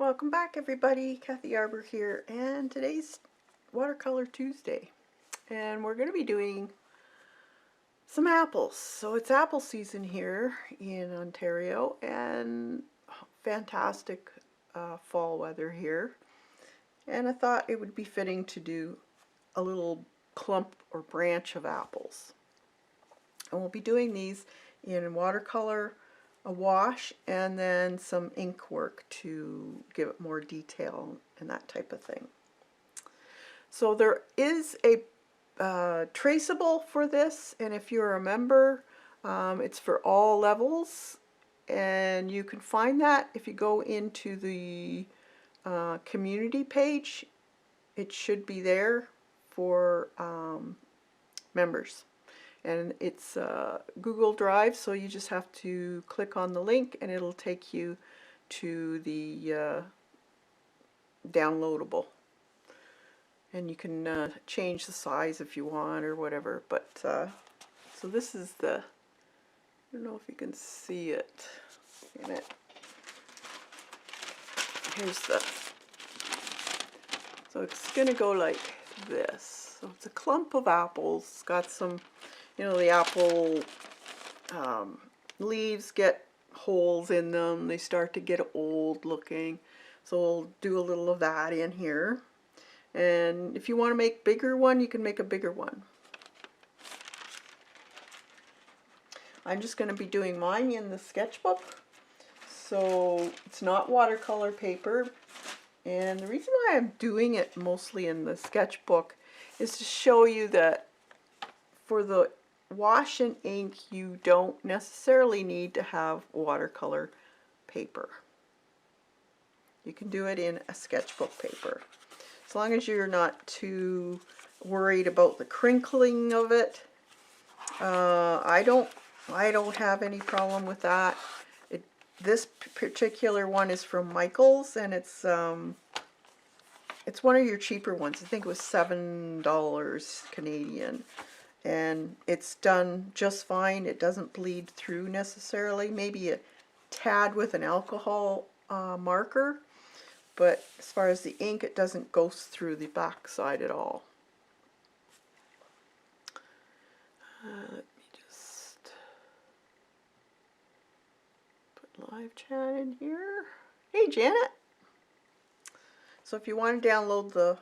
Welcome back everybody, Kathy Arbor here, and today's Watercolor Tuesday. And we're going to be doing some apples. So it's apple season here in Ontario, and fantastic fall weather here. And I thought it would be fitting to do a little clump or branch of apples. And we'll be doing these in watercolor, a wash, and then some ink work to give it more detail and that type of thing. So there is a traceable for this, and if you're a member, it's for all levels, and you can find that if you go into the community page. It should be there for members. And it's Google Drive, so you just have to click on the link and it'll take you to the downloadable. And you can change the size if you want or whatever. But so this is the, I don't know if you can see it. Wait a minute. Here's the, so it's going to go like this. So it's a clump of apples. It's got some, you know, the apple leaves get holes in them. They start to get old looking. So we'll do a little of that in here. And if you want to make a bigger one, you can make a bigger one. I'm just going to be doing mine in the sketchbook. So it's not watercolor paper. And the reason why I'm doing it mostly in the sketchbook is to show you that for the wash and ink, you don't necessarily need to have watercolor paper. You can do it in a sketchbook paper. As long as you're not too worried about the crinkling of it. I don't have any problem with that. This particular one is from Michael's, and it's one of your cheaper ones. I think it was $7 Canadian. And it's done just fine. It doesn't bleed through necessarily. Maybe a tad with an alcohol marker, but as far as the ink, it doesn't go through the back side at all. Let me just put live chat in here. Hey Janet! So if you want to download the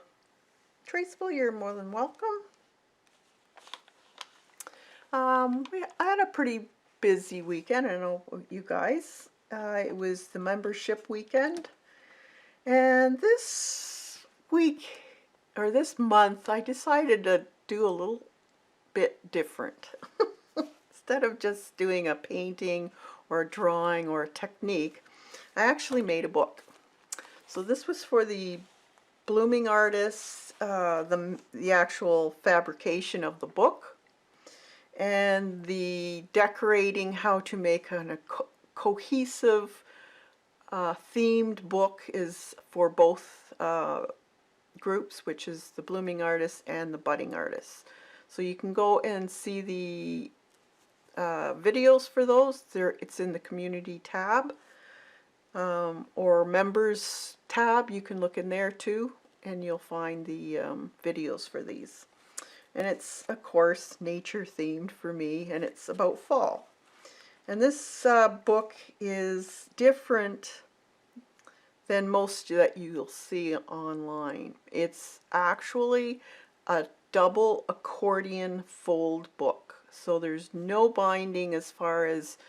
Traceable, you're more than welcome. I had a pretty busy weekend. I don't know you guys. It was the membership weekend. And this week, or this month, I decided to do a little bit different. Instead of just doing a painting or a drawing or a technique, I actually made a book. So this was for the blooming artists, the actual fabrication of the book. And the decorating, how to make a cohesive themed book is for both groups, which is the blooming artists and the budding artists. So you can go and see the videos for those. It's in the community tab or members tab. You can look in there too, and you'll find the videos for these. And it's, of course, nature themed for me, and it's about fall. And this book is different than most that you'll see online. It's actually a double accordion fold book. So there's no binding as far as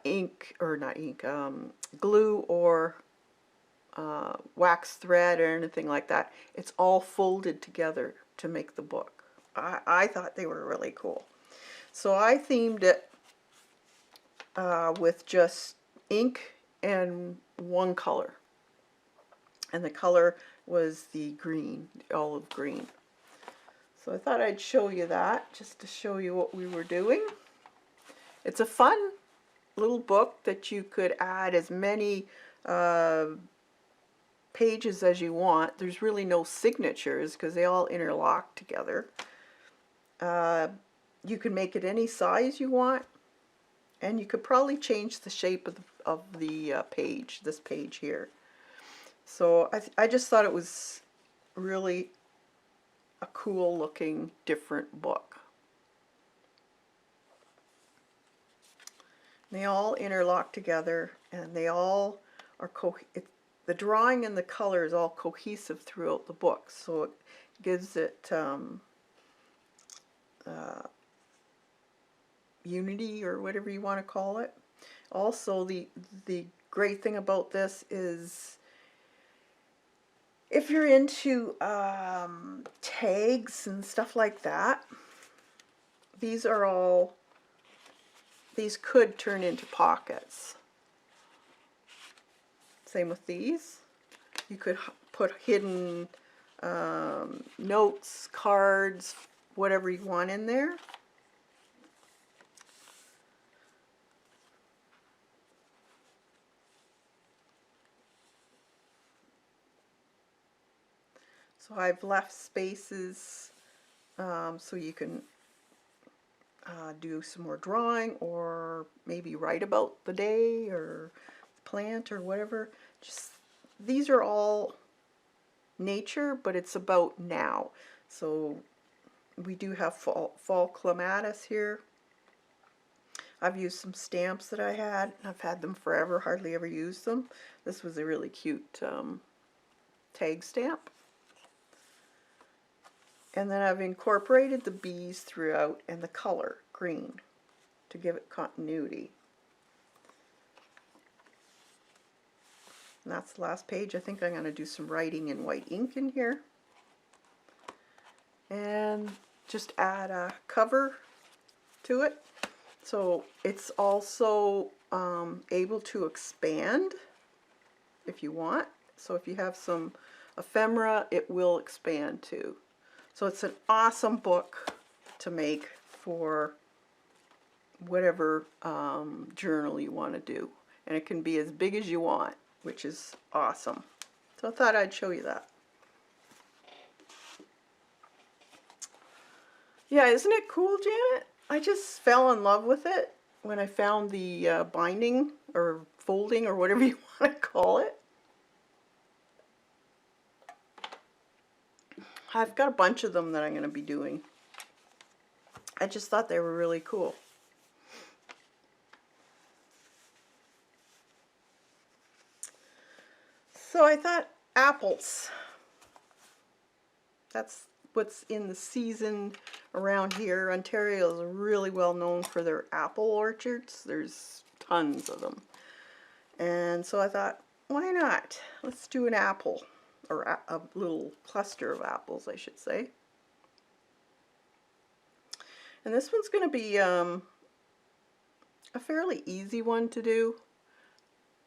ink, or not ink, glue or wax thread or anything like that. It's all folded together to make the book. I thought they were really cool. So I themed it with just ink and one color. And the color was the green, the olive green. So I thought I'd show you that, just to show you what we were doing. It's a fun little book that you could add as many pages as you want. There's really no signatures because they all interlock together. You can make it any size you want, and you could probably change the shape of the page, this page here. So I just thought it was really a cool looking different book. They all interlock together, and they all are the drawing and the color is all cohesive throughout the book, so it gives it unity, or whatever you want to call it. Also, the great thing about this is if you're into tags and stuff like that, these could turn into pockets. Same with these. You could put hidden notes, cards, whatever you want in there. So I've left spaces so you can do some more drawing, or maybe write about the day or the plant or whatever. Just these are all nature, but it's about now. So we do have fall clematis here. I've used some stamps that I had. I've had them forever, hardly ever used them. This was a really cute tag stamp. And then I've incorporated the bees throughout and the color, green, to give it continuity. And that's the last page. I think I'm going to do some writing in white ink in here. And just add a cover to it. So it's also able to expand if you want. So if you have some ephemera, it will expand too. So it's an awesome book to make for whatever journal you want to do. And it can be as big as you want, which is awesome. So I thought I'd show you that. Yeah, isn't it cool, Janet? I just fell in love with it when I found the binding or folding or whatever you want to call it. I've got a bunch of them that I'm going to be doing. I just thought they were really cool. So I thought apples. That's what's in the season around here. Ontario is really well known for their apple orchards. There's tons of them. And so I thought, why not? Let's do an apple, or a little cluster of apples, I should say. And this one's going to be a fairly easy one to do.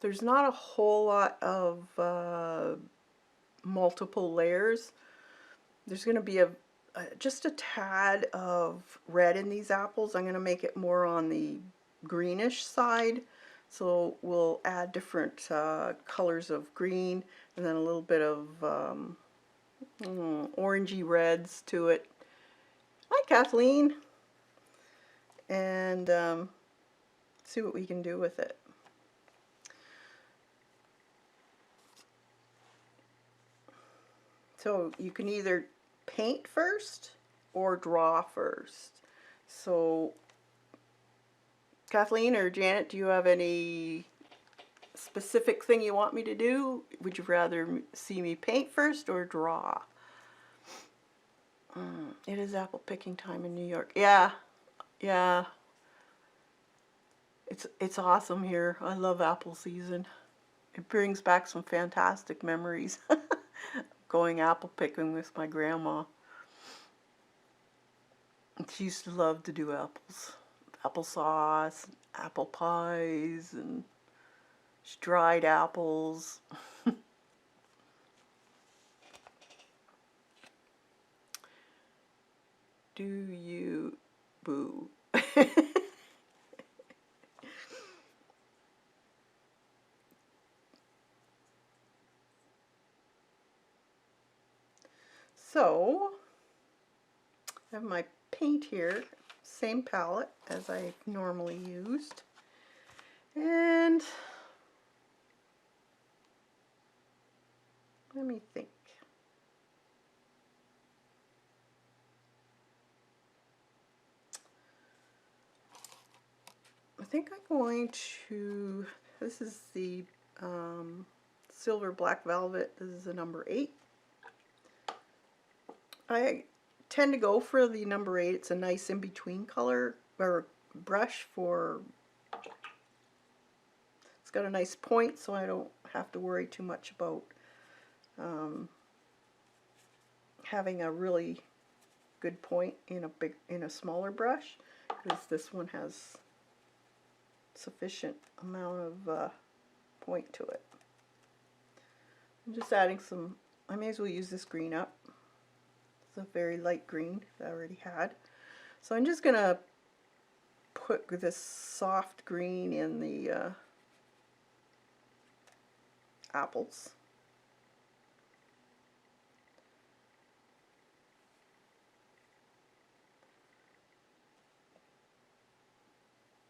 There's not a whole lot of multiple layers. There's going to be just a tad of red in these apples. I'm going to make it more on the greenish side. So we'll add different colors of green, and then a little bit of orangey reds to it. Hi, Kathleen. And see what we can do with it. So you can either paint first or draw first. So Kathleen or Janet, do you have any specific thing you want me to do? Would you rather see me paint first or draw? It is apple picking time in New York. Yeah. It's awesome here. I love apple season. It brings back some fantastic memories. Going apple picking with my grandma. She used to love to do apples. Applesauce, apple pies, and dried apples. Do you boo? So, I have my paint here, same palette as I normally used, and Let me think. I think I'm going to, this is the Silver Black Velvet. This is a number 8. I tend to go for the number 8. It's a nice in-between color or brush for, it's got a nice point, so I don't have to worry too much about having a really good point in a smaller brush, because this one has sufficient amount of point to it. I'm just adding some, I may as well use this green up. It's a very light green that I already had. So I'm just going to put this soft green in the apples.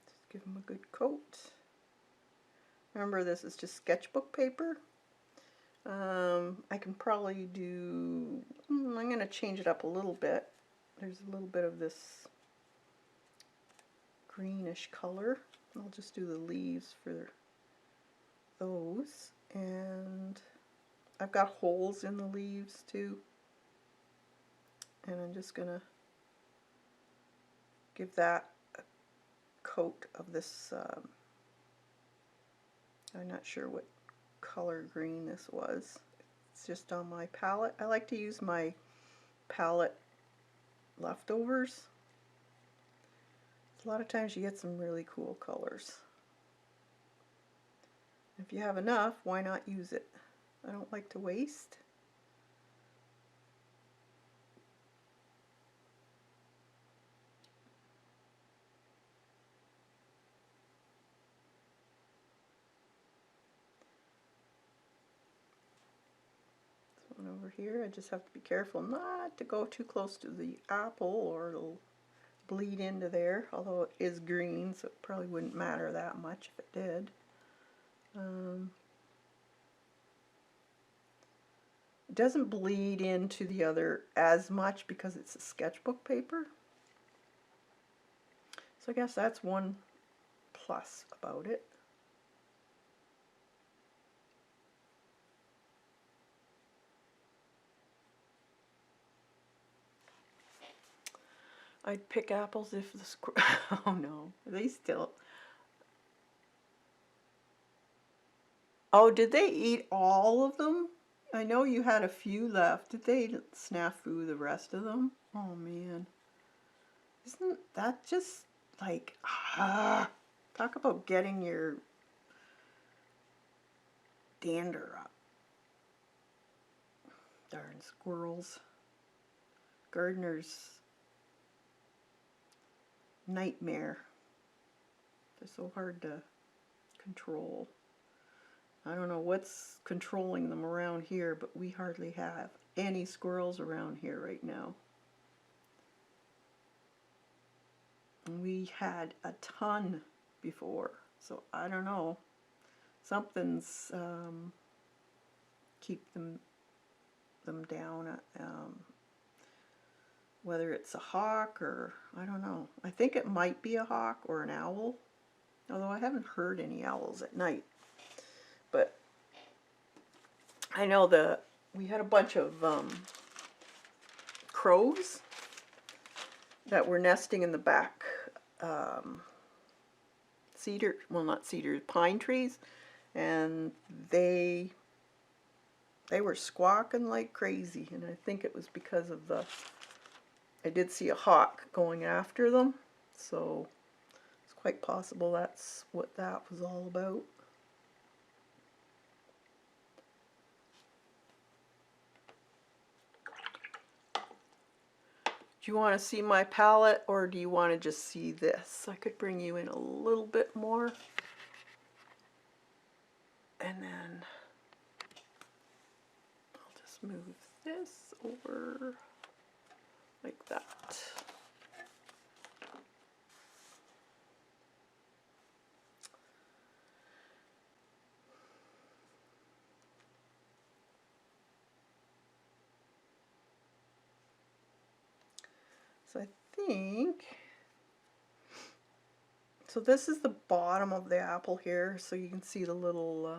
Just give them a good coat. Remember, this is just sketchbook paper. I can probably do, I'm going to change it up a little bit. There's a little bit of this greenish color. I'll just do the leaves for those. And I've got holes in the leaves too. And I'm just going to give that a coat of this, I'm not sure what color green this was. It's just on my palette. I like to use my palette leftovers. A lot of times you get some really cool colors. If you have enough, why not use it? I don't like to waste. Over here, I just have to be careful not to go too close to the apple or it'll bleed into there, although it is green, so it probably wouldn't matter that much if it did. It doesn't bleed into the other as much because it's a sketchbook paper. So I guess that's one plus about it. I'd pick apples if the squirrel, oh no, they still, oh, did they eat all of them? I know you had a few left. Did they snafu the rest of them? Oh man. Isn't that just like, talk about getting your dander up. Darn squirrels. Gardener's nightmare. They're so hard to control. I don't know what's controlling them around here, but we hardly have any squirrels around here right now. We had a ton before, so I don't know. Something's keep them down. Whether it's a hawk or I don't know. I think it might be a hawk or an owl, although I haven't heard any owls at night. But I know we had a bunch of crows that were nesting in the back cedar, well not cedar, pine trees, and they were squawking like crazy, and I think it was because of I did see a hawk going after them, so it's quite possible that's what that was all about. Do you want to see my palette, or do you want to just see this? I could bring you in a little bit more. And then I'll just move this over like that. So I think, so this is the bottom of the apple here, so you can see the little,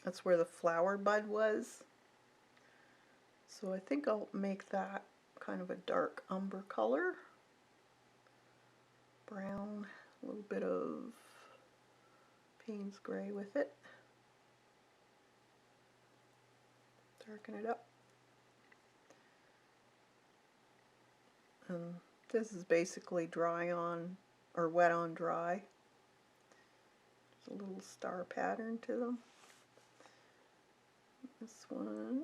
that's where the flower bud was. So I think I'll make that kind of a dark umber color. Brown, a little bit of Payne's gray with it. Darken it up. And this is basically dry on, or wet on dry. There's a little star pattern to them. This one.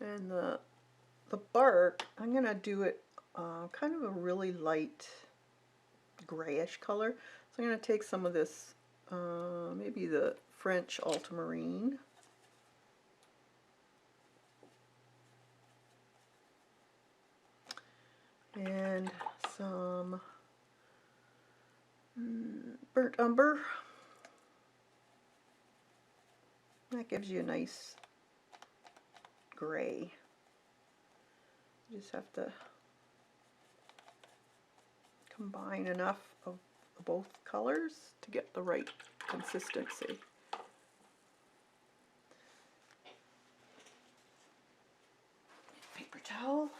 And the bark, I'm going to do it kind of a really light grayish color. So I'm going to take some of this, maybe the French ultramarine. And some burnt umber. That gives you a nice gray. You just have to combine enough of both colors to get the right consistency. Paper towel.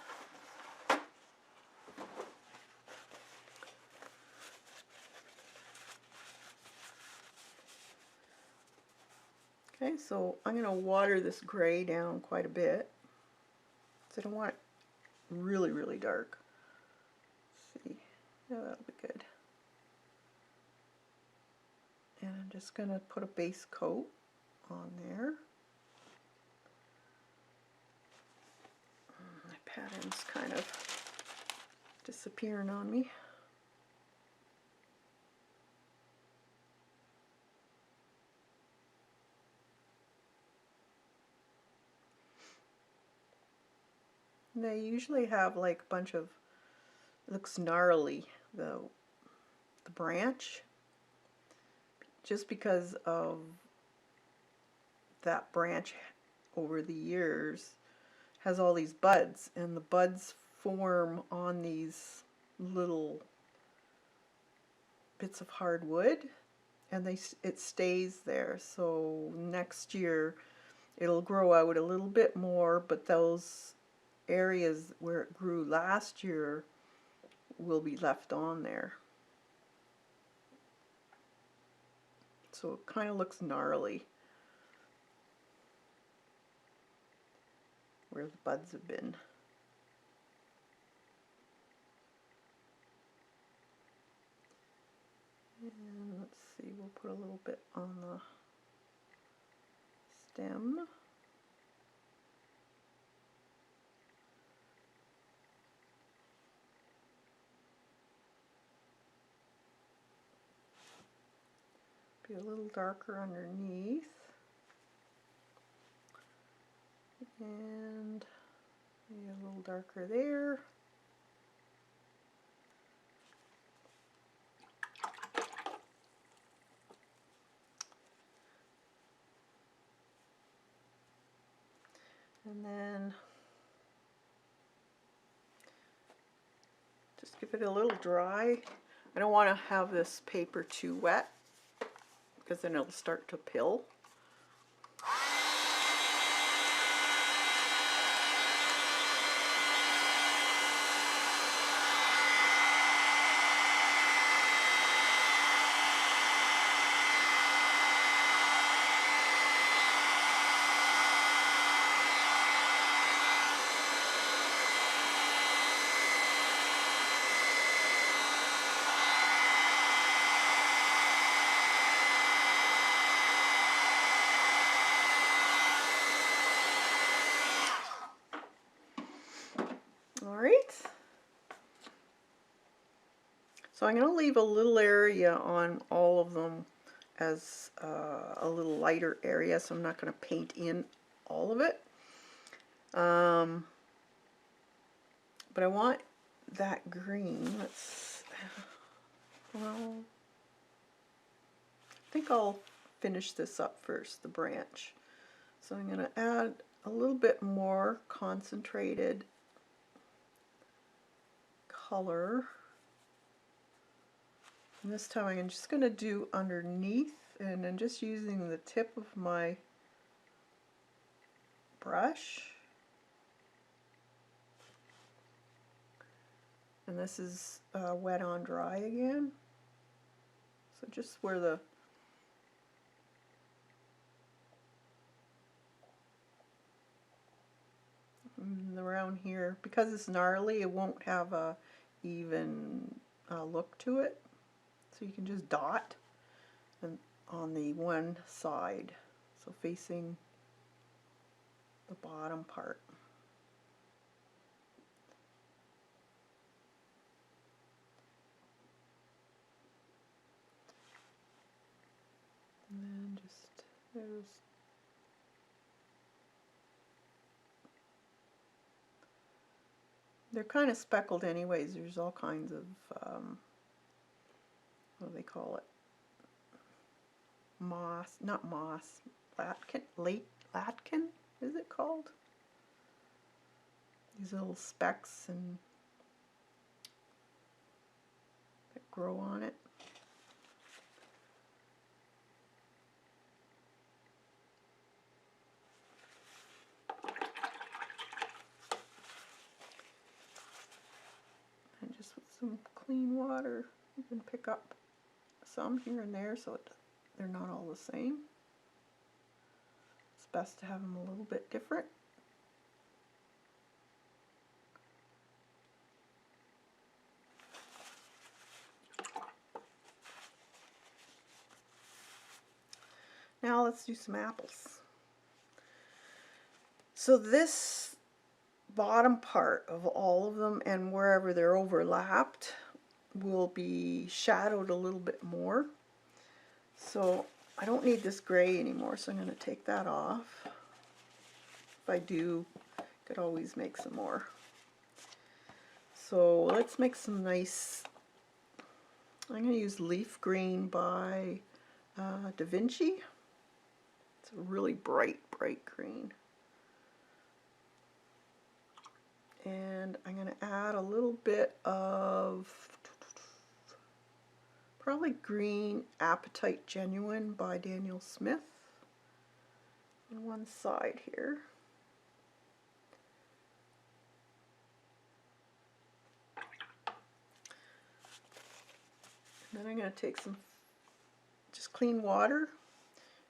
Okay, so I'm going to water this gray down quite a bit. So I don't want it really, really dark. Let's see, yeah, that'll be good. And I'm just going to put a base coat on there. My pattern's kind of disappearing on me. And they usually have like a bunch of, it looks gnarly, the branch, just because of that branch over the years has all these buds, and the buds form on these little bits of hardwood, and it stays there. So next year it'll grow out a little bit more, but those areas where it grew last year will be left on there. So it kind of looks gnarly where the buds have been. And let's see, we'll put a little bit on the stem. Be a little darker underneath. And maybe a little darker there. And then just give it a little dry. I don't want to have this paper too wet, because then it'll start to pill. So I'm going to leave a little area on all of them as a little lighter area, so I'm not going to paint in all of it. But I want that green. Let's well, I think I'll finish this up first, the branch. So I'm going to add a little bit more concentrated color. And this time I'm just going to do underneath, and I'm just using the tip of my brush. And this is wet on dry again. So just where the around here, because it's gnarly, it won't have a even look to it. So you can just dot and on the one side, so facing the bottom part. And then just they're kind of speckled anyways. There's all kinds of what do they call it? Moss, not moss, latkin, is it called? These little specks and that grow on it. And just with some clean water, you can pick up some here and there so they're not all the same. It's best to have them a little bit different. Now let's do some apples. So this bottom part of all of them, and wherever they're overlapped, will be shadowed a little bit more. So I don't need this gray anymore, so I'm going to take that off. If I do, I could always make some more. So let's make some nice, I'm going to use Leaf Green by Da Vinci. It's a really bright, bright green. And I'm going to add a little bit of probably Green Appetite Genuine by Daniel Smith on one side here. And then I'm going to take some just clean water,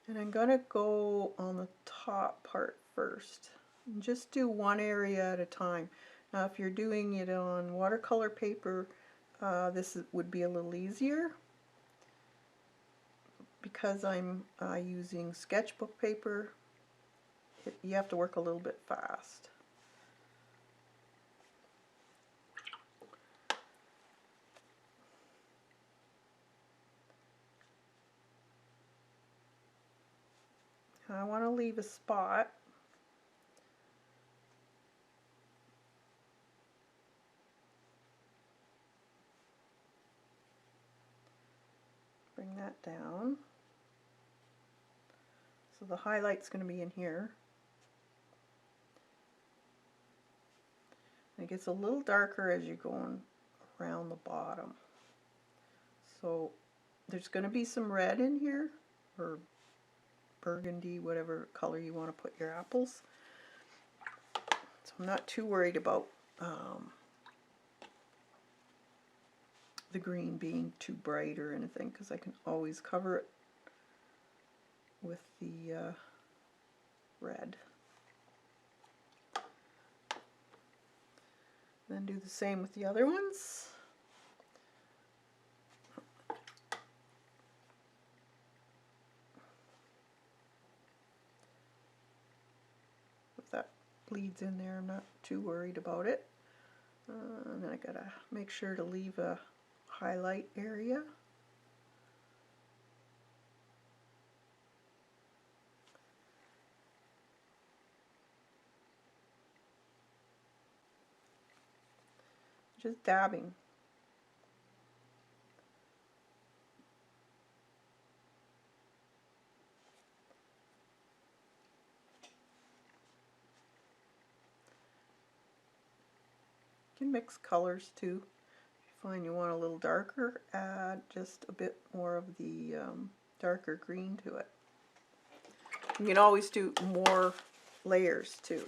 and I'm going to go on the top part first. And just do one area at a time. Now if you're doing it on watercolor paper, this would be a little easier. Because I'm using sketchbook paper, you have to work a little bit fast. I want to leave a spot. Bring that down. So the highlight's going to be in here. And it gets a little darker as you're going around the bottom. So there's going to be some red in here, or burgundy, whatever color you want to put your apples. So I'm not too worried about the green being too bright or anything, because I can always cover it with the red. Then do the same with the other ones. If that bleeds in there, I'm not too worried about it. And then I gotta make sure to leave a highlight area. Just dabbing. can mix colors too. If you find you want a little darker, add just a bit more of the darker green to it. You can always do more layers too.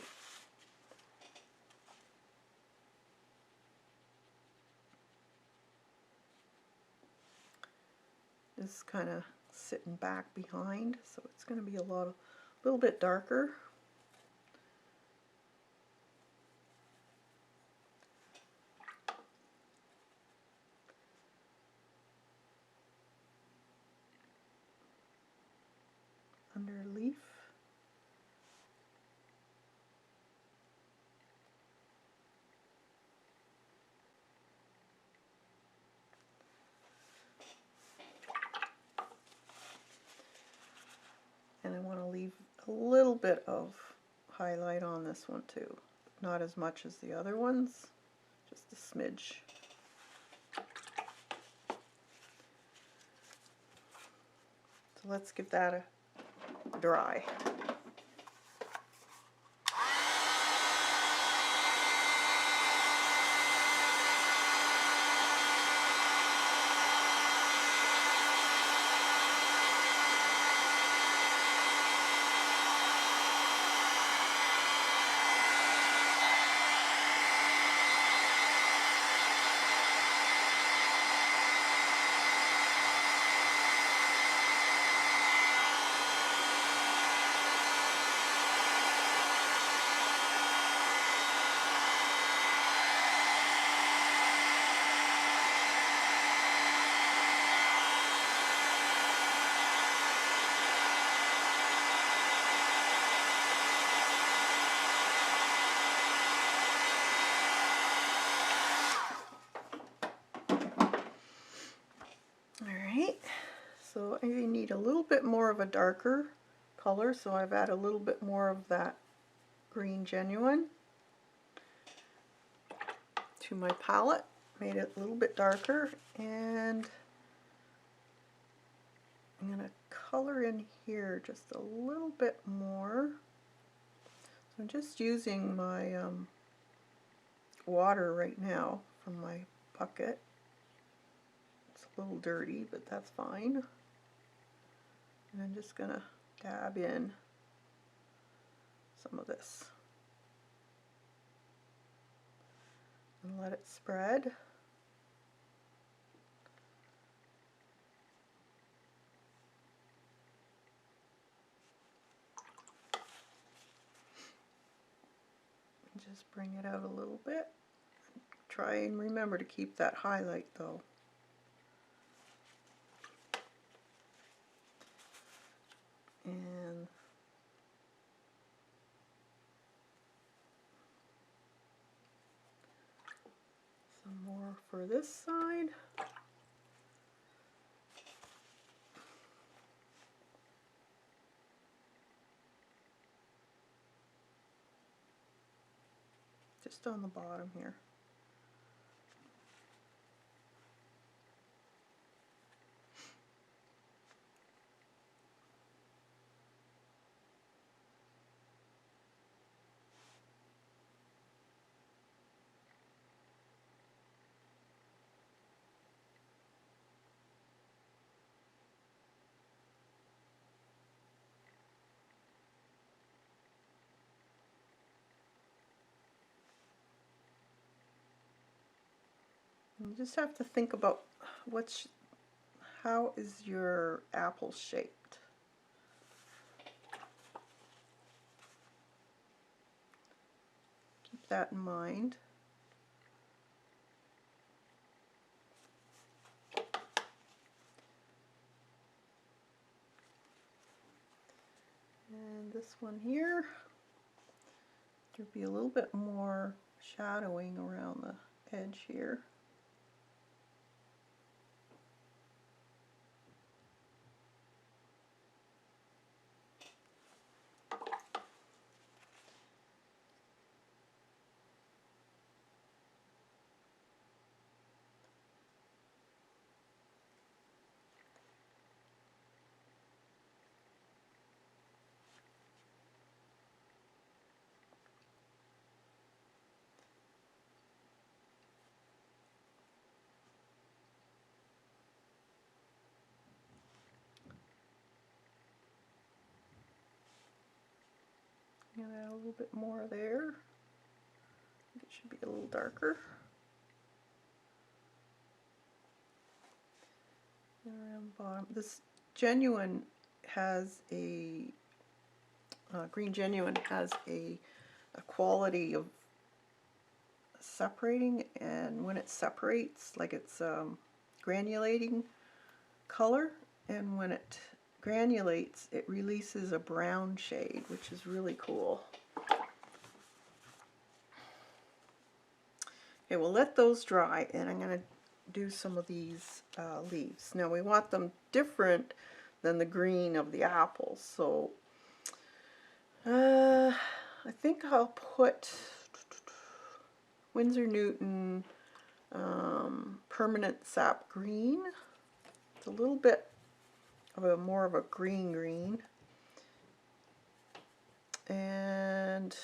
This is kind of sitting back behind, so it's going to be a little bit darker. Under leaf. And I want to leave a little bit of highlight on this one too. Not as much as the other ones, just a smidge. So let's give that a dry. Alright, so I need a little bit more of a darker color, so I've added a little bit more of that green genuine to my palette, made it a little bit darker, and I'm going to color in here just a little bit more. So I'm just using my water right now from my bucket. It's a little dirty, but that's fine. And I'm just going to dab in some of this and let it spread. Just bring it out a little bit. Try and remember to keep that highlight though. And some more for this side. Just on the bottom here. You just have to think about how is your apple shaped? Keep that in mind. And this one here, there'd be a little bit more shadowing around the edge here. I'm going to add a little bit more there. It should be a little darker. And around the bottom. This Genuine has a, Green Genuine has a quality of separating, and when it separates, like it's granulating color, and when it granulates, it releases a brown shade, which is really cool. Okay, we'll let those dry, and I'm going to do some of these leaves. Now we want them different than the green of the apples, so I think I'll put Winsor Newton Permanent Sap Green. It's a little bit of a more of a green, and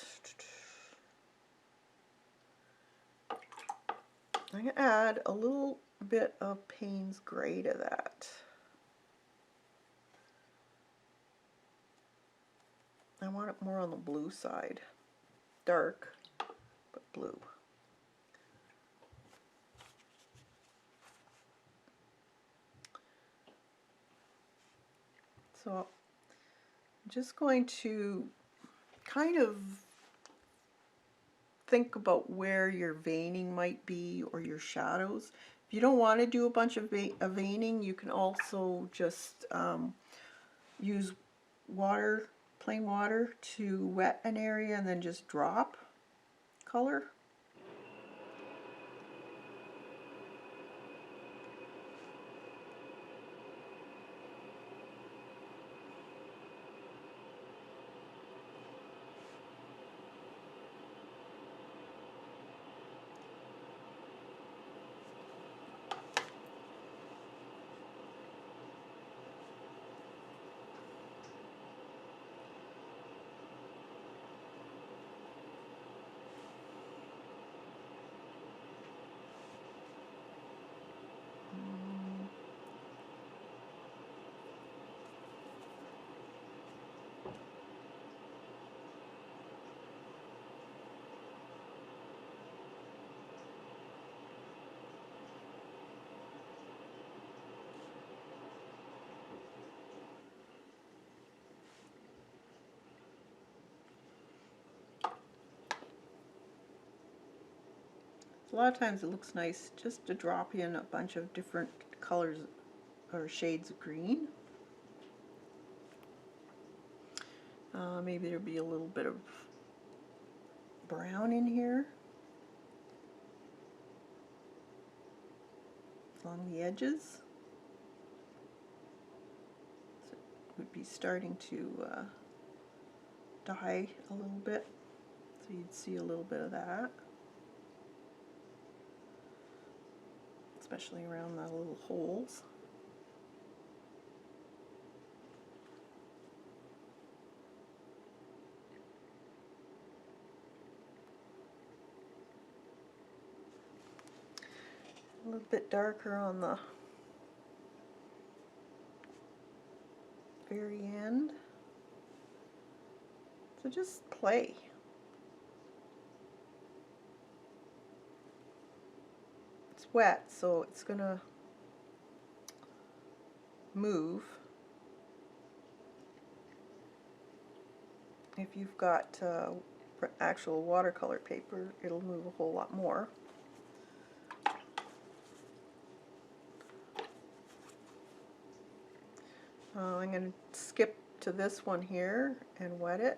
I'm going to add a little bit of Payne's Gray to that. I want it more on the blue side. Dark, but blue. So I'm just going to kind of think about where your veining might be, or your shadows. If you don't want to do a bunch of veining, you can also just use water, plain water, to wet an area and then just drop color. A lot of times it looks nice just to drop in a bunch of different colors or shades of green. Maybe there'll be a little bit of brown in here along the edges. So it would be starting to dye a little bit, so you'd see a little bit of that, especially around the little holes. A little bit darker on the very end. So just play. It's wet, so it's gonna move. If you've got actual watercolor paper, it'll move a whole lot more. I'm going to skip to this one here and wet it.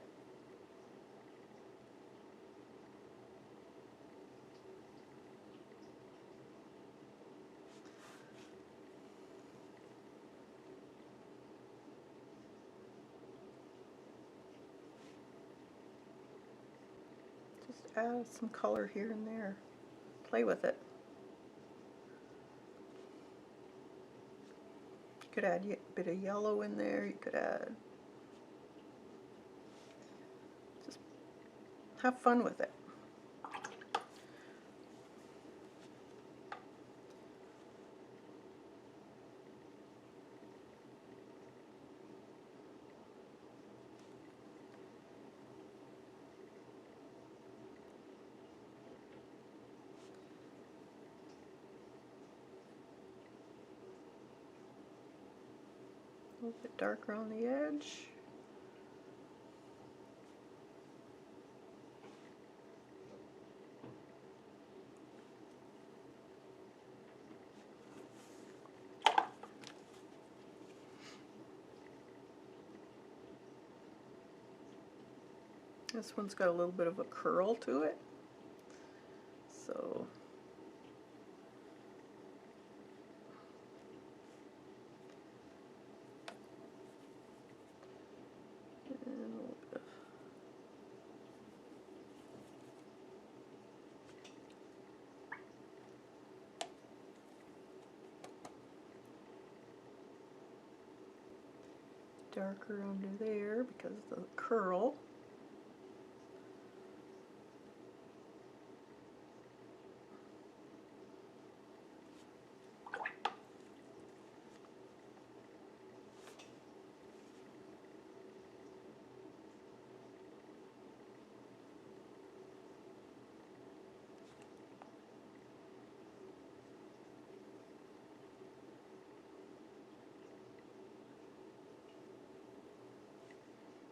Just add some color here and there. Play with it. You could add a bit of yellow in there. You could add... Just have fun with it. A little bit darker on the edge. This one's got a little bit of a curl to it, so and a little bit of darker under there because of the curl.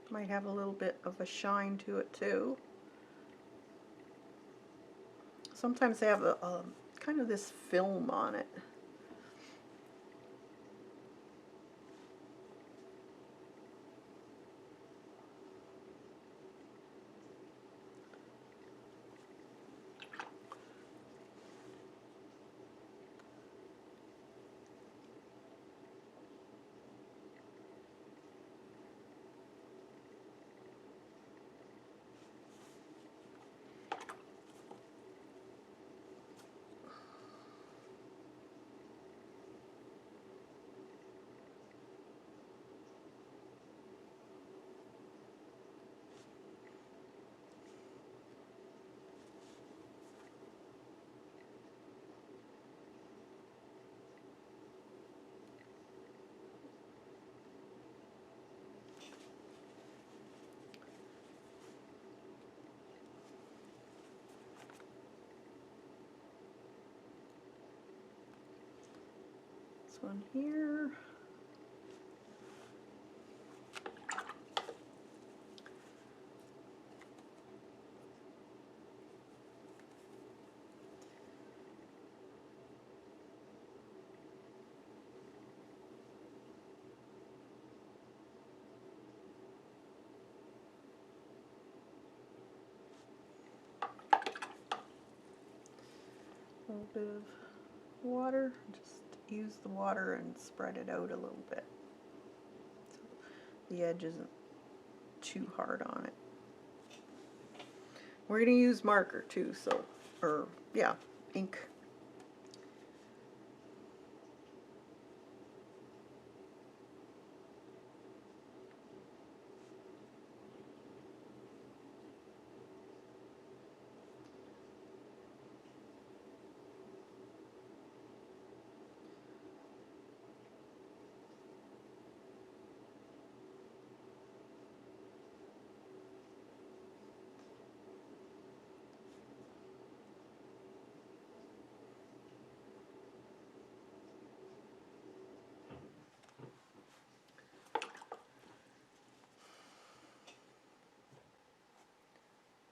Might have a little bit of a shine to it too. Sometimes they have a kind of this film on it. This one here. A little bit of water, just use the water and spread it out a little bit so the edge isn't too hard on it. We're going to use marker too, so, or yeah, ink.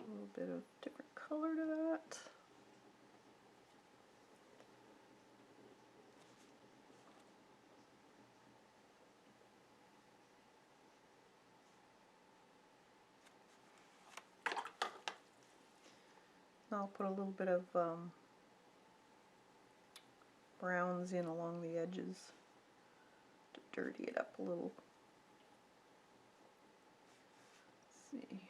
A little bit of different color to that. I'll put a little bit of browns in along the edges to dirty it up a little. Let's see.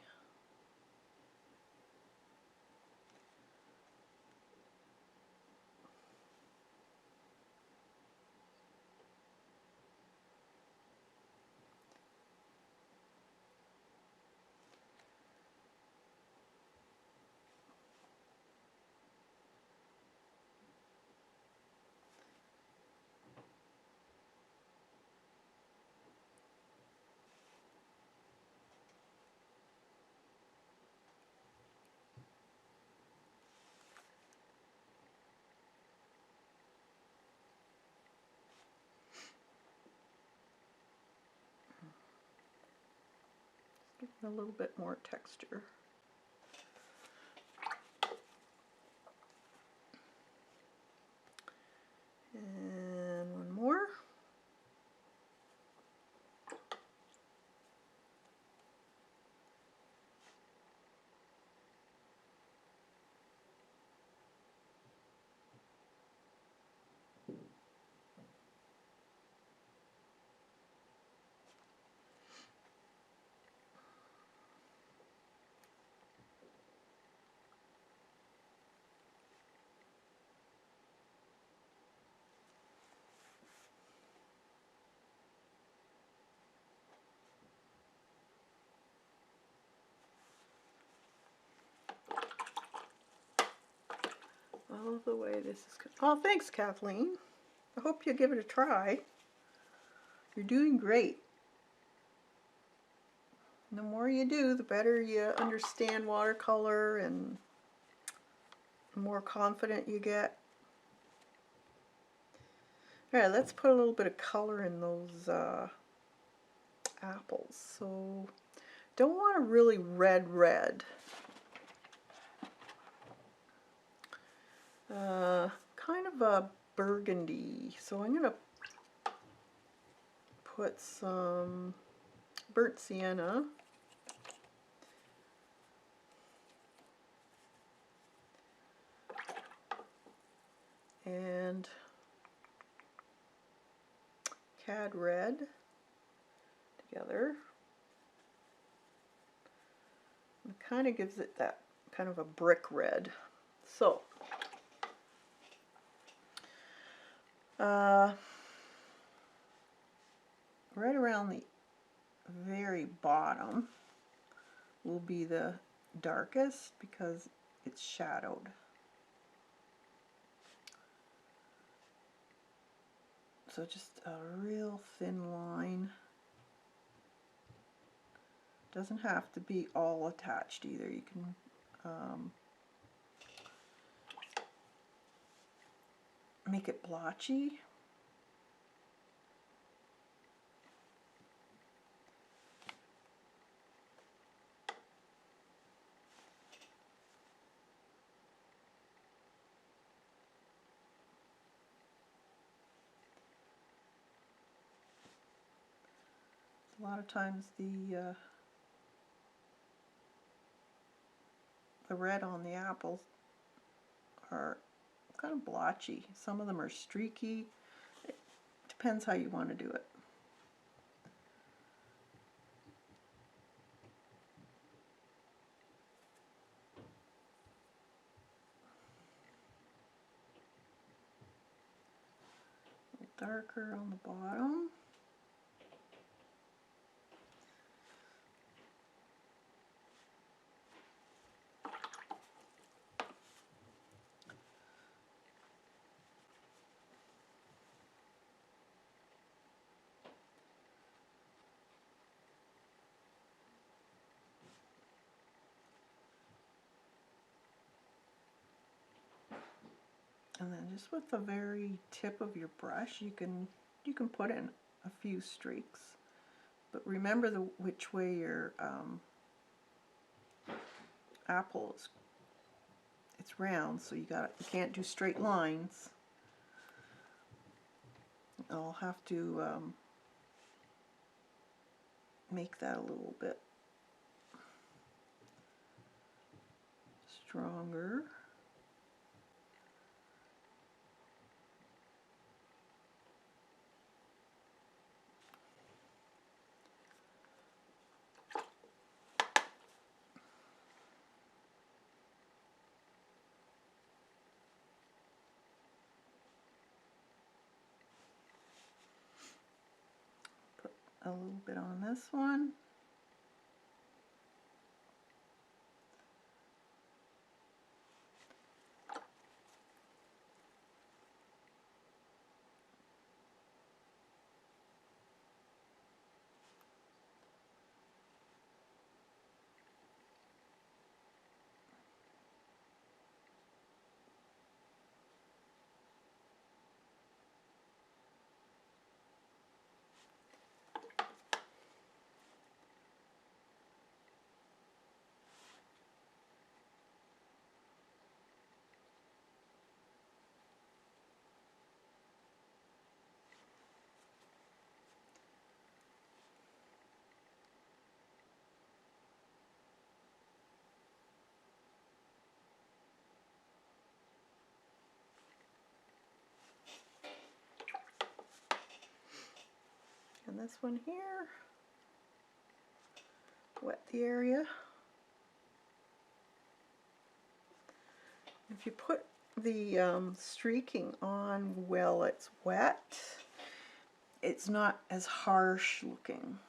Give it a little bit more texture. And one more. I love the way this is. Oh, thanks, Kathleen. I hope you give it a try. You're doing great. And the more you do, the better you understand watercolor and the more confident you get. All right, let's put a little bit of color in those apples. So, don't want a really red. Kind of a burgundy. So I'm going to put some burnt sienna. And cad red together. It kind of gives it that kind of a brick red. So, right around the very bottom will be the darkest because it's shadowed. So just a real thin line. Doesn't have to be all attached either. You can make it blotchy. A lot of times the red on the apples are kind of blotchy. Some of them are streaky. It depends how you want to do it. Darker on the bottom. And then just with the very tip of your brush, you can put in a few streaks. But remember which way your apple is. It's round, so you can't do straight lines. I'll have to make that a little bit stronger. A little bit on this one. this one here. Wet the area. If you put the streaking on while it's wet, it's not as harsh looking.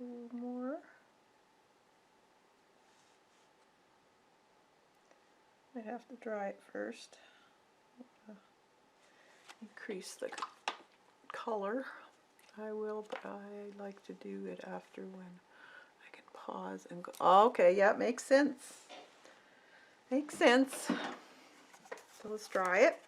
A little more. I'd have to dry it first. Increase the color. I will, but I like to do it after when I can pause and go. Okay, yeah, makes sense. Makes sense. So let's dry it.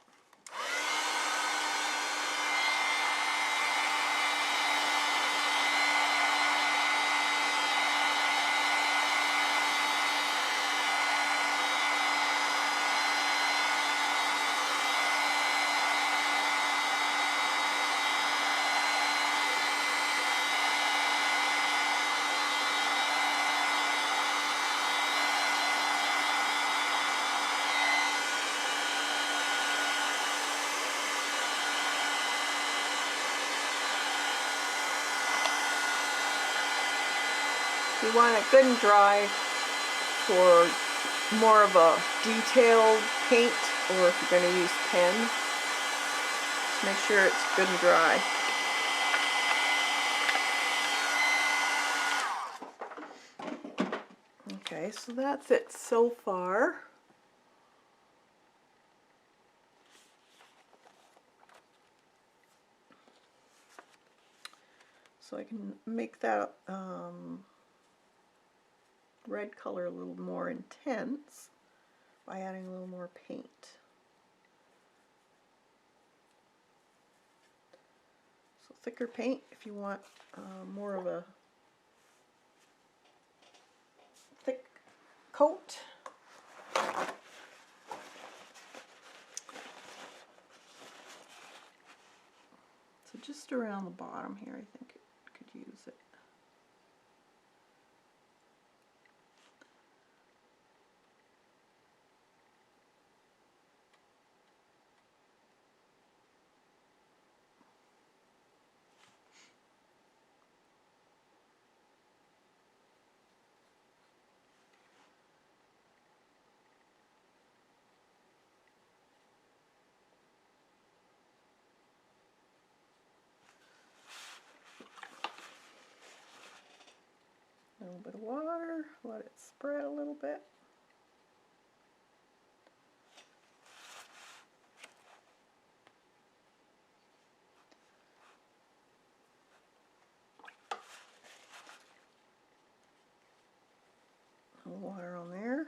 You want it good and dry for more of a detailed paint, or if you're going to use pen, just make sure it's good and dry. Okay, so that's it so far. So I can make that red color a little more intense by adding a little more paint. So thicker paint if you want more of a thick coat. So just around the bottom here, I think it could use it. A little bit of water, let it spread a little bit. A little water on there.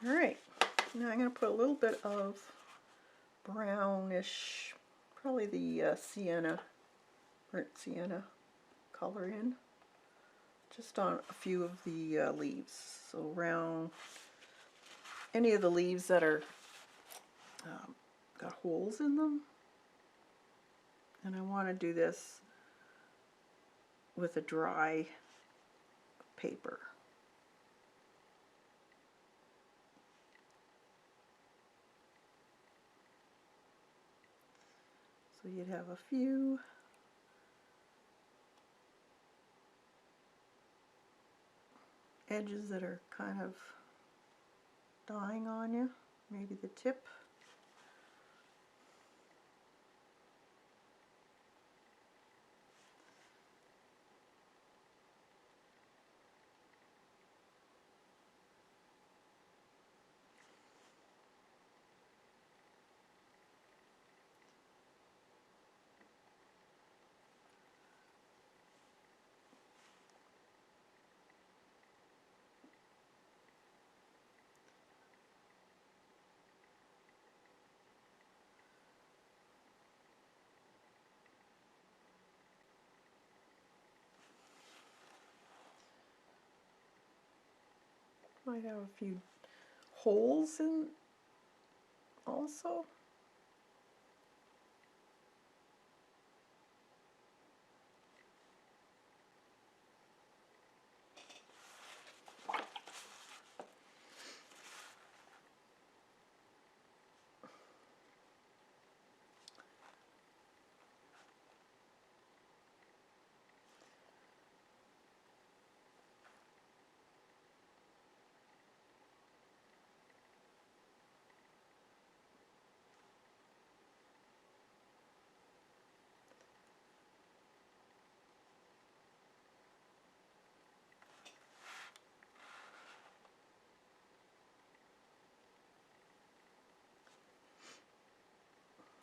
Alright, now I'm going to put a little bit of brownish, probably the sienna, burnt sienna color in, just on a few of the leaves. So around any of the leaves that are got holes in them. And I want to do this with a dry paper. So you'd have a few edges that are kind of dying on you, maybe the tip. Might have a few holes in also.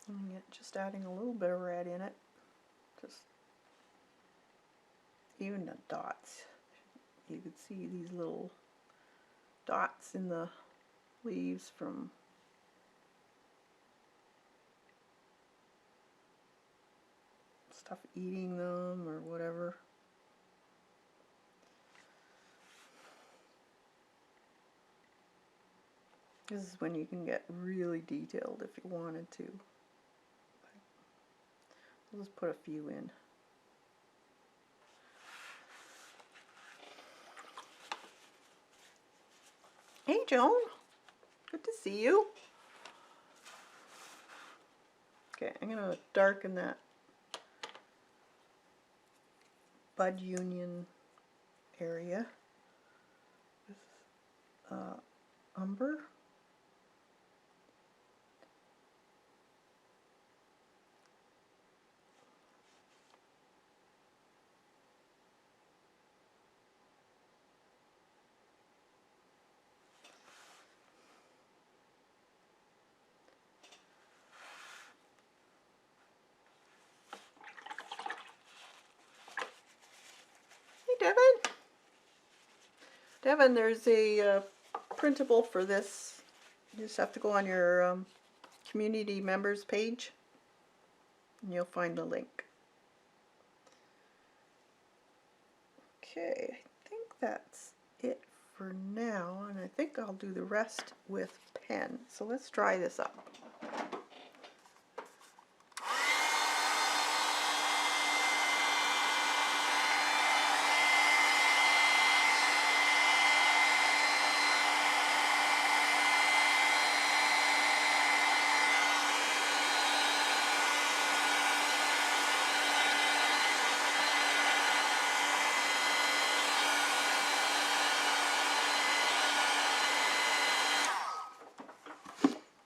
And just adding a little bit of red in it, just even the dots. You could see these little dots in the leaves from stuff eating them or whatever. This is when you can get really detailed if you wanted to. I'll just put a few in. Hey Joan, good to see you. Okay, I'm going to darken that bud union area with umber. Devin. Devin, there's a printable for this. You just have to go on your community members page and you'll find the link. Okay, I think that's it for now, and I think I'll do the rest with pen. So let's dry this up.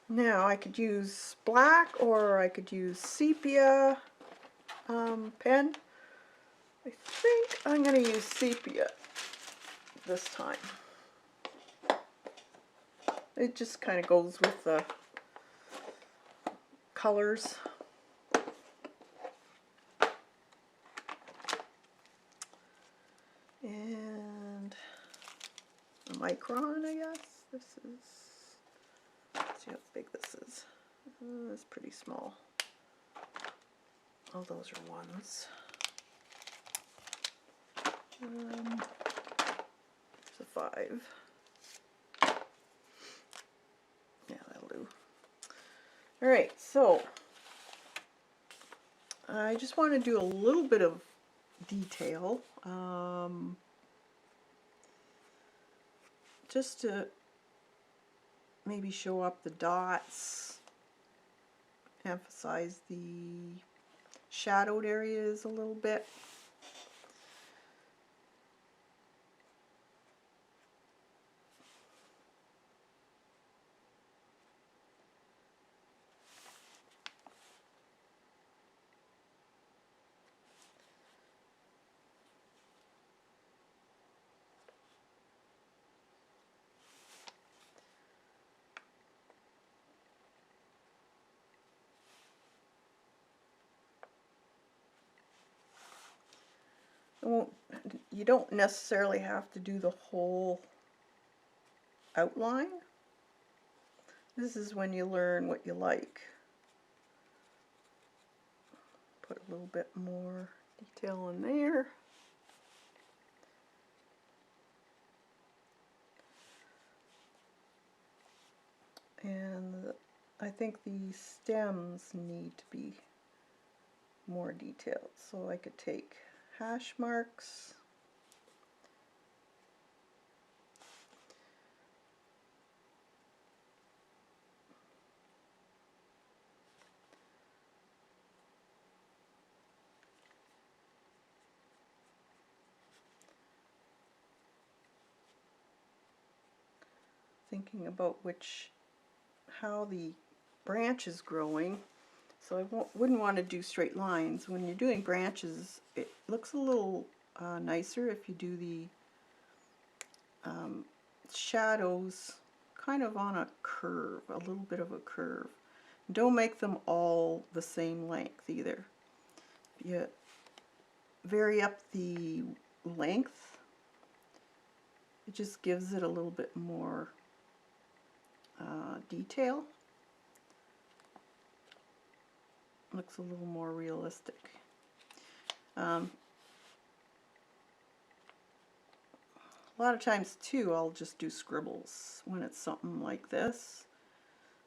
Now I could use black or I could use sepia pen. I think I'm going to use sepia this time. It just kind of goes with the colors. And a micron, I guess. This is, let's see how big this is. It's pretty small. Oh, those are ones. It's a 5. Yeah, that'll do. All right, so I just want to do a little bit of detail, just to maybe show up the dots, emphasize the shadowed areas a little bit. You don't necessarily have to do the whole outline. This is when you learn what you like. Put a little bit more detail in there. And I think the stems need to be more detailed. So I could take hash marks, thinking about how the branch is growing. So I wouldn't want to do straight lines. When you're doing branches, it looks a little nicer if you do the shadows kind of on a curve, a little bit of a curve. Don't make them all the same length either. You vary up the length, it just gives it a little bit more detail. Looks a little more realistic. A lot of times too, I'll just do scribbles when it's something like this.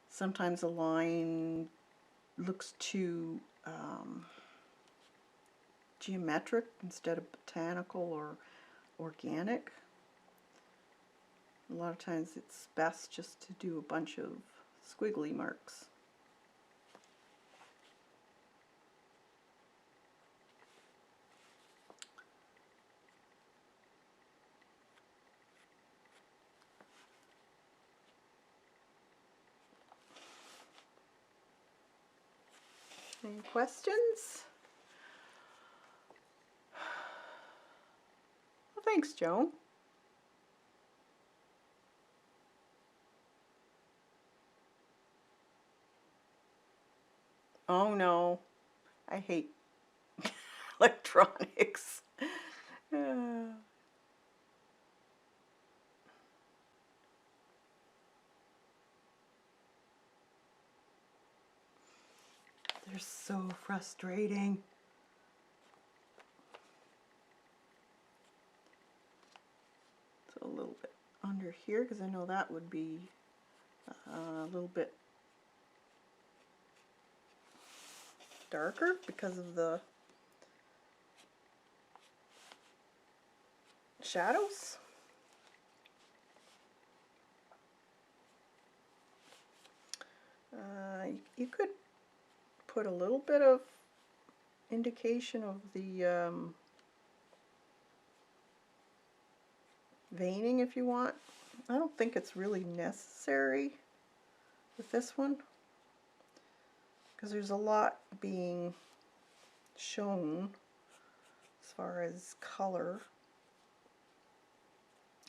Sometimes a line looks too geometric instead of botanical or organic. A lot of times it's best just to do a bunch of squiggly marks. Any questions? Well, thanks, Joan. Oh no, I hate electronics. They're so frustrating. So a little bit under here, because I know that would be a little bit darker because of the shadows. You could put a little bit of indication of the veining if you want. I don't think it's really necessary with this one because there's a lot being shown as far as color.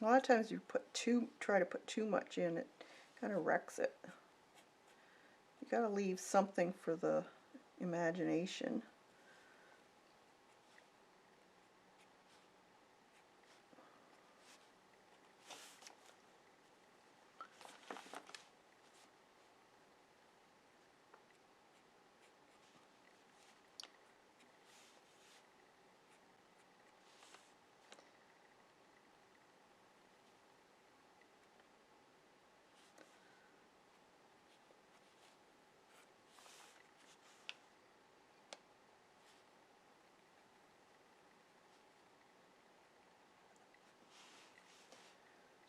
A lot of times you try to put too much in, it kind of wrecks it. You gotta leave something for the imagination.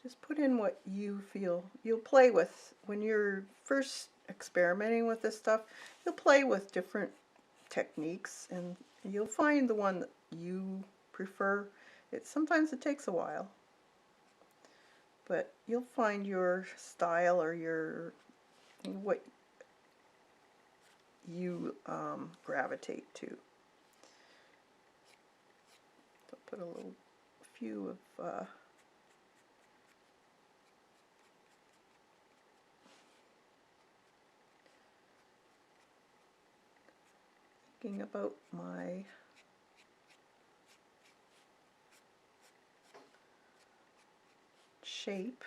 Just put in what you feel you'll play with. When you're first experimenting with this stuff, you'll play with different techniques and you'll find the one that you prefer. Sometimes it takes a while, but you'll find your style or what you gravitate to. So put a few of thinking about my shape.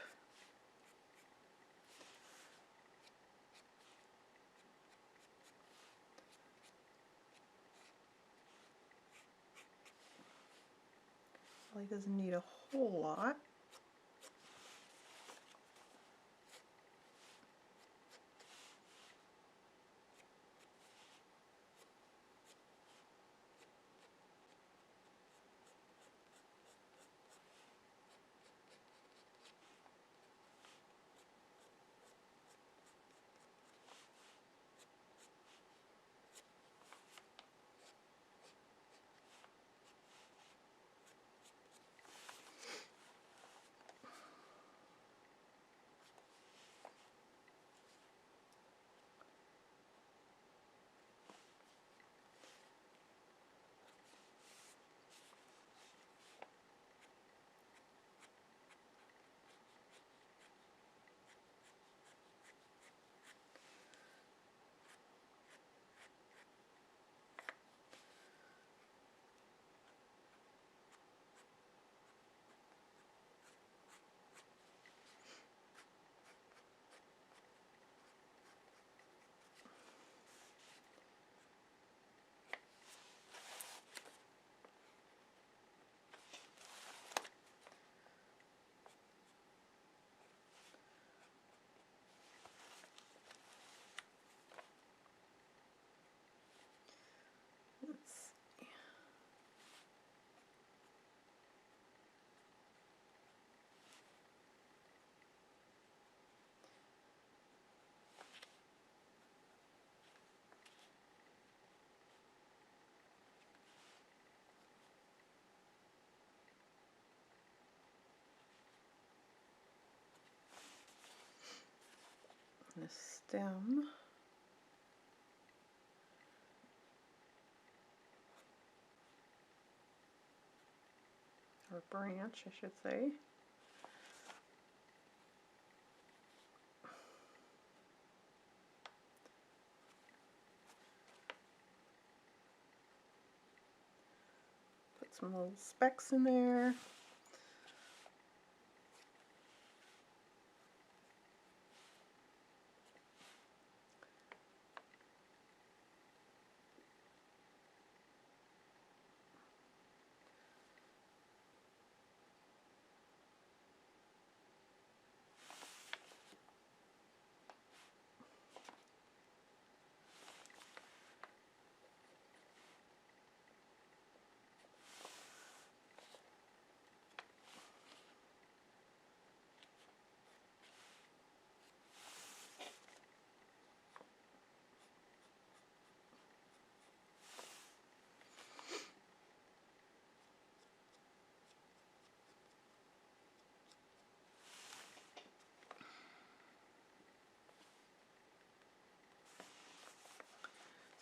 Probably doesn't need a whole lot. The stem, or branch, I should say. Put some little specks in there.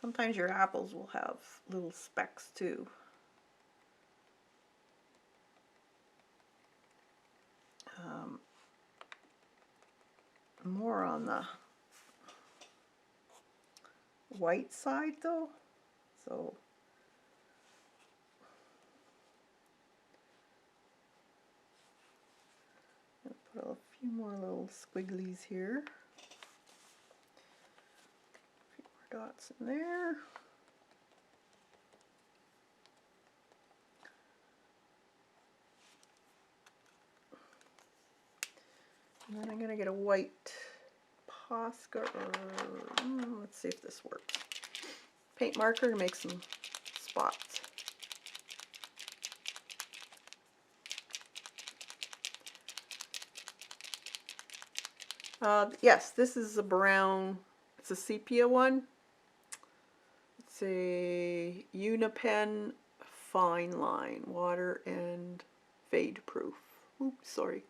Sometimes your apples will have little specks too. More on the white side though, so I'll put a few more little squigglies here, a few more dots in there. And then I'm going to get a white Posca, or let's see if this works. Paint marker to make some spots. Yes, this is a brown, it's a sepia one. It's a Unipen fine line, water and fade proof. Oops, sorry.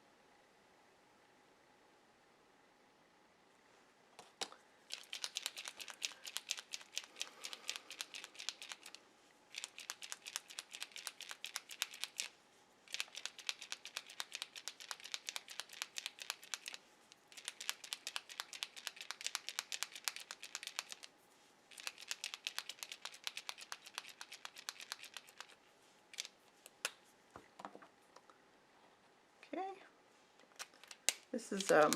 Okay. This is a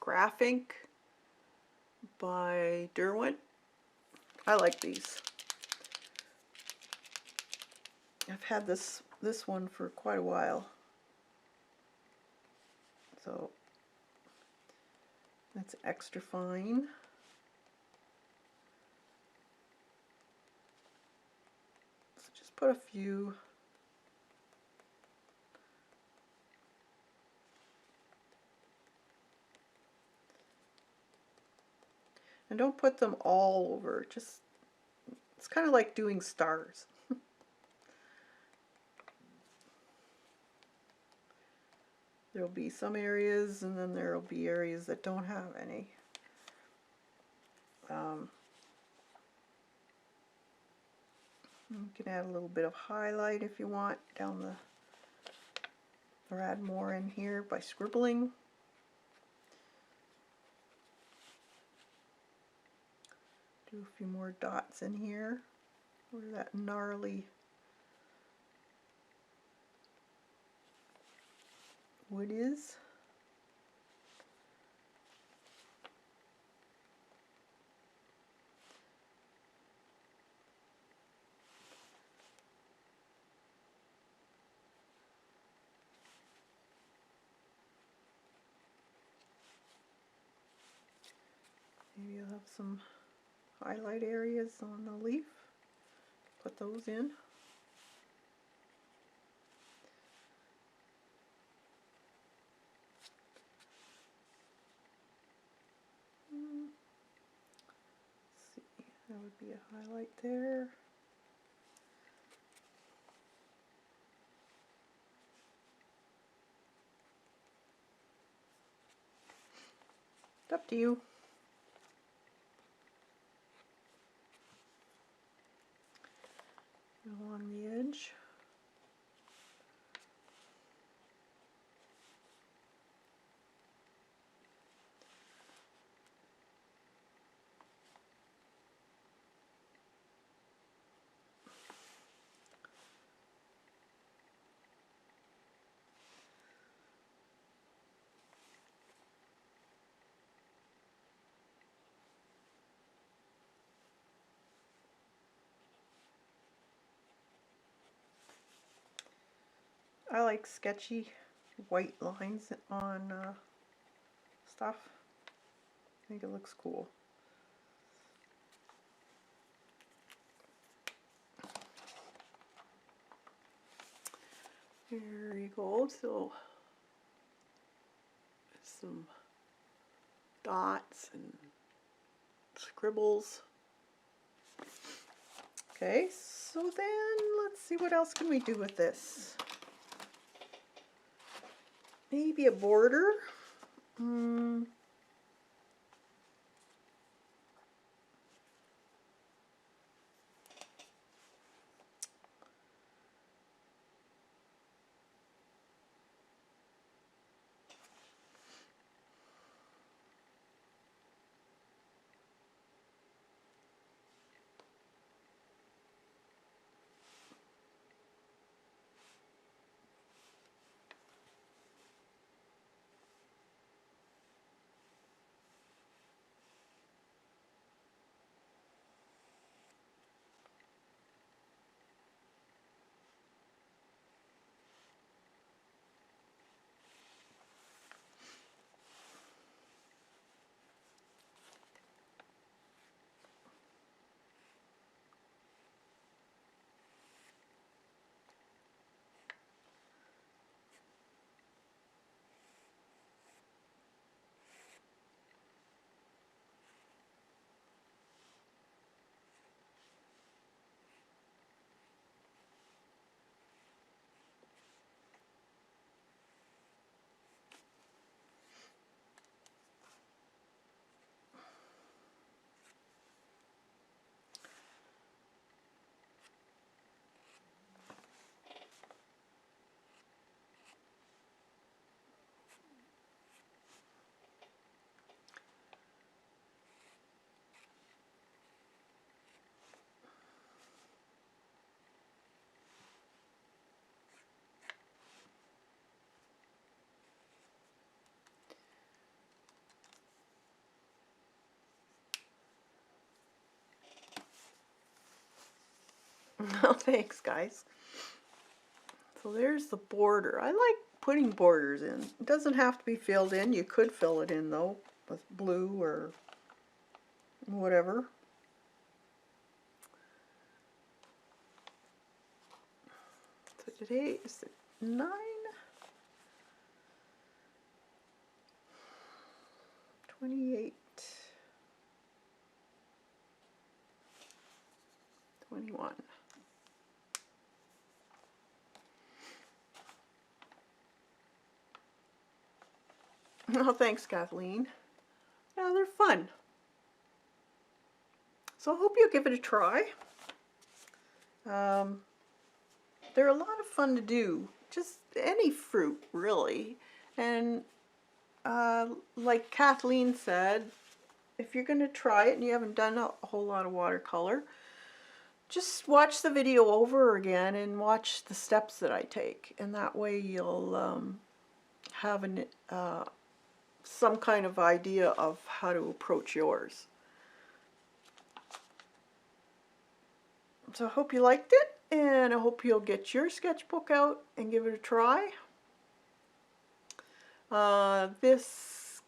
graph ink by Derwent. I like these. I've had this one for quite a while. So that's extra fine. So just put a few. And don't put them all over. Just, it's kind of like doing stars. There'll be some areas, and then there'll be areas that don't have any. You can add a little bit of highlight if you want down the, or add more in here by scribbling. Do a few more dots in here where that gnarly wood is. Maybe I'll have some highlight areas on the leaf. Put those in. Let's see, that would be a highlight there. It's up to you. Along the edge. I like sketchy white lines on stuff. I think it looks cool. There you go. So some dots and scribbles. Okay, so then let's see, what else can we do with this? Maybe a border. Oh, thanks, guys. So there's the border. I like putting borders in. It doesn't have to be filled in. You could fill it in, though, with blue or whatever. So today is the 9, 28, 21. Oh, thanks, Kathleen. Yeah, they're fun. So I hope you'll give it a try. They're a lot of fun to do. Just any fruit, really. And like Kathleen said, if you're going to try it and you haven't done a whole lot of watercolor, just watch the video over again and watch the steps that I take. And that way you'll have some kind of idea of how to approach yours. So I hope you liked it, and I hope you'll get your sketchbook out and give it a try. This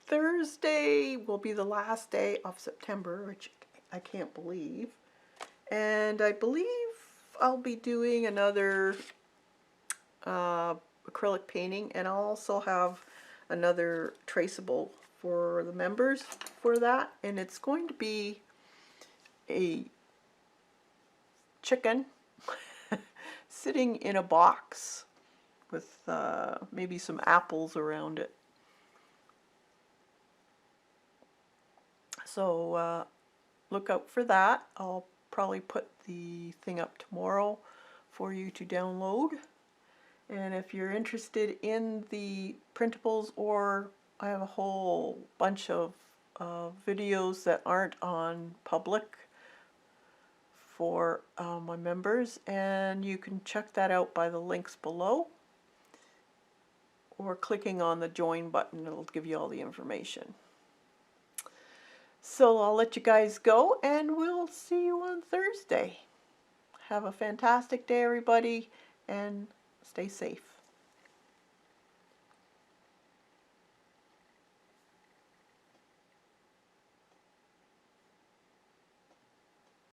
Thursday will be the last day of September, which I can't believe. And I believe I'll be doing another acrylic painting, and I'll also have another traceable for the members for that. And it's going to be a chicken sitting in a box with maybe some apples around it. So look out for that. I'll probably put the thing up tomorrow for you to download. And if you're interested in the printables, or I have a whole bunch of videos that aren't on public for my members, and you can check that out by the links below, or clicking on the join button. It'll give you all the information. So I'll let you guys go, and we'll see you on Thursday. Have a fantastic day, everybody, and stay safe.